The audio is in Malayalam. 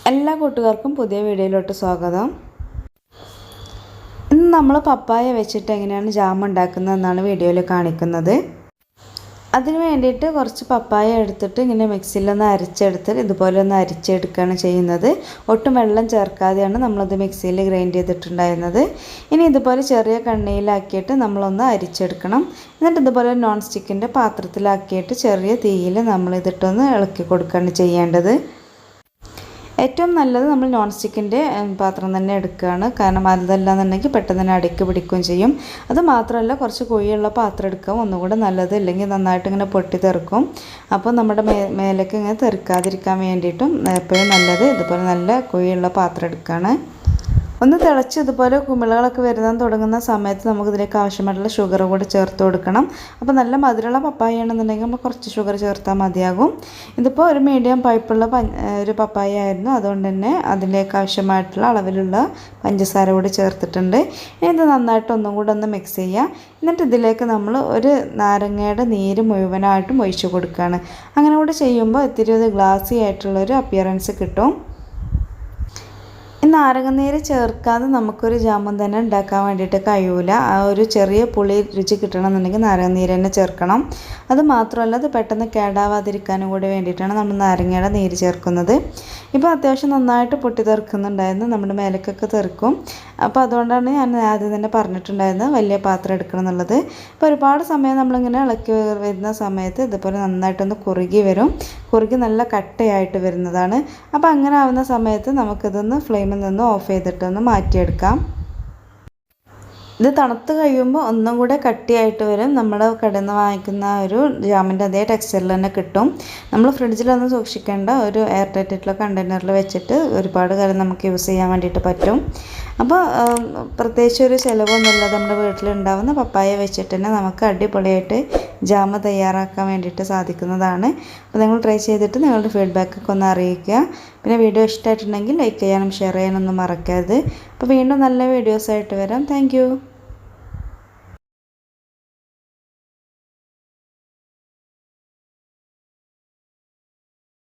എല്ലാ കൂട്ടുകാർക്കും പുതിയ വീഡിയോയിലോട്ട് സ്വാഗതം. ഇന്ന് നമ്മൾ പപ്പായ വെച്ചിട്ട് എങ്ങനെയാണ് ജാം ഉണ്ടാക്കുന്നതെന്നാണ് വീഡിയോയിൽ കാണിക്കുന്നത്. അതിന് വേണ്ടിയിട്ട് കുറച്ച് പപ്പായ എടുത്തിട്ട് ഇങ്ങനെ മിക്സിയിലൊന്ന് അരിച്ചെടുത്ത് ഇതുപോലെ ഒന്ന് അരിച്ചെടുക്കുകയാണ് ചെയ്യുന്നത്. ഒട്ടും വെള്ളം ചേർക്കാതെയാണ് നമ്മളത് മിക്സിയിൽ ഗ്രൈൻഡ് ചെയ്തിട്ടുണ്ടായിരുന്നത്. ഇനി ഇതുപോലെ ചെറിയ കണ്ണിയിലാക്കിയിട്ട് നമ്മളൊന്ന് അരിച്ചെടുക്കണം. എന്നിട്ട് ഇതുപോലെ നോൺ സ്റ്റിക്കിൻ്റെ പാത്രത്തിലാക്കിയിട്ട് ചെറിയ തീയിൽ നമ്മളിതിട്ടൊന്ന് ഇളക്കി കൊടുക്കുകയാണ് ചെയ്യേണ്ടത്. ഏറ്റവും നല്ലത് നമ്മൾ നോൺ സ്റ്റിക്കിൻ്റെ പാത്രം തന്നെ എടുക്കുകയാണ്. കാരണം അതല്ലാന്നുണ്ടെങ്കിൽ പെട്ടെന്ന് തന്നെ അടിക്ക് പിടിക്കുകയും ചെയ്യും. അത് മാത്രമല്ല കുറച്ച് കുഴിയുള്ള പാത്രം എടുക്കുക, ഒന്നുകൂടെ നല്ലത്. ഇല്ലെങ്കിൽ നന്നായിട്ട് ഇങ്ങനെ പൊട്ടി തെറിക്കും. അപ്പോൾ നമ്മുടെ മേലേക്ക് ഇങ്ങനെ തെറിക്കാതിരിക്കാൻ വേണ്ടിയിട്ടും എപ്പോഴും നല്ലത് ഇതുപോലെ നല്ല കുഴിയുള്ള പാത്രം എടുക്കുകയാണ്. ഒന്ന് തിളച്ച് ഇതുപോലെ കുമിളകളൊക്കെ വരുന്നത് തുടങ്ങുന്ന സമയത്ത് നമുക്കിതിലേക്ക് ആവശ്യമായിട്ടുള്ള ഷുഗർ കൂടി ചേർത്ത് കൊടുക്കണം. അപ്പോൾ നല്ല മധുരമുള്ള പപ്പായ ആണെന്നുണ്ടെങ്കിൽ നമ്മൾ കുറച്ച് ഷുഗർ ചേർത്താൽ മതിയാകും. ഇതിപ്പോൾ ഒരു മീഡിയം പഴുപ്പുള്ള ഒരു പപ്പായ ആയിരുന്നു, അതുകൊണ്ട് തന്നെ അതിലേക്ക് ആവശ്യമായിട്ടുള്ള അളവിലുള്ള പഞ്ചസാര കൂടി ചേർത്തിട്ടുണ്ട്. ഇത് നന്നായിട്ട് ഒന്നും കൂടെ ഒന്ന് മിക്സ് ചെയ്യുക. എന്നിട്ട് ഇതിലേക്ക് നമ്മൾ ഒരു നാരങ്ങയുടെ നീര് മുഴുവനായിട്ടും ഒഴിച്ച് കൊടുക്കുകയാണ്. അങ്ങനെ കൂടി ചെയ്യുമ്പോൾ ഇത്തിരി ഒരു ഗ്ലാസി ആയിട്ടുള്ളൊരു അപ്പിയറൻസ് കിട്ടും. നാരങ്ങനീര് ചേർക്കാതെ നമുക്കൊരു ജാമുൻ തന്നെ ഉണ്ടാക്കാൻ വേണ്ടിയിട്ട് കഴിയൂല. ആ ഒരു ചെറിയ പുളി രുചി കിട്ടണമെന്നുണ്ടെങ്കിൽ നാരങ്ങനീര് തന്നെ ചേർക്കണം. അത് മാത്രമല്ല അത് പെട്ടെന്ന് കേടാവാതിരിക്കാനും കൂടി വേണ്ടിയിട്ടാണ് നമ്മൾ നാരങ്ങയുടെ നീര് ചേർക്കുന്നത്. ഇപ്പോൾ അത്യാവശ്യം നന്നായിട്ട് പൊട്ടി തെറിക്കുന്നുണ്ടായിരുന്നു, നമ്മുടെ മേലേക്കൊക്കെ തെറിക്കും. അപ്പോൾ അതുകൊണ്ടാണ് ഞാൻ ആദ്യം തന്നെ പറഞ്ഞിട്ടുണ്ടായിരുന്നത് വലിയ പാത്രം എടുക്കണം എന്നുള്ളത്. ഇപ്പോൾ ഒരുപാട് സമയം നമ്മളിങ്ങനെ ഇളക്കി വരുന്ന സമയത്ത് ഇതുപോലെ നന്നായിട്ടൊന്ന് കുറുകി വരും. കുറുകി നല്ല കട്ടയായിട്ട് വരുന്നതാണ്. അപ്പോൾ അങ്ങനെ ആവുന്ന സമയത്ത് നമുക്കിതൊന്ന് ഫ്ലെയിമിൽ നിന്ന് ഓഫ് ചെയ്തിട്ടൊന്ന് മാറ്റിയെടുക്കാം. ഇത് തണുത്ത് കഴിയുമ്പോൾ ഒന്നും കൂടെ കട്ടിയായിട്ട് വരും. നമ്മൾ കടയിൽ നിന്ന് വാങ്ങിക്കുന്ന ഒരു ജാമിൻ്റെ അതേ ടെക്സ്ചറിൽ തന്നെ കിട്ടും. നമ്മൾ ഫ്രിഡ്ജിലൊന്നും സൂക്ഷിക്കേണ്ട, ഒരു എയർ ടൈറ്റ് ആയിട്ടുള്ള കണ്ടെയ്നറിൽ വെച്ചിട്ട് ഒരുപാട് കാലം നമുക്ക് യൂസ് ചെയ്യാൻ വേണ്ടിയിട്ട് പറ്റും. അപ്പോൾ പ്രത്യേകിച്ച് ഒരു ചിലവൊന്നുമില്ല, നമ്മുടെ വീട്ടിലുണ്ടാവുന്ന പപ്പായ വെച്ചിട്ട് തന്നെ നമുക്ക് അടിപൊളിയായിട്ട് ജാമ് തയ്യാറാക്കാൻ വേണ്ടിയിട്ട് സാധിക്കുന്നതാണ്. അപ്പോൾ നിങ്ങൾ ട്രൈ ചെയ്തിട്ട് നിങ്ങളുടെ ഫീഡ്ബാക്കൊക്കെ ഒന്ന് അറിയിക്കുക. പിന്നെ വീഡിയോ ഇഷ്ടമായിട്ടുണ്ടെങ്കിൽ ലൈക്ക് ചെയ്യാനും ഷെയർ ചെയ്യാനൊന്നും മറക്കരുത്. അപ്പോൾ വീണ്ടും നല്ല വീഡിയോസായിട്ട് വരാം. താങ്ക്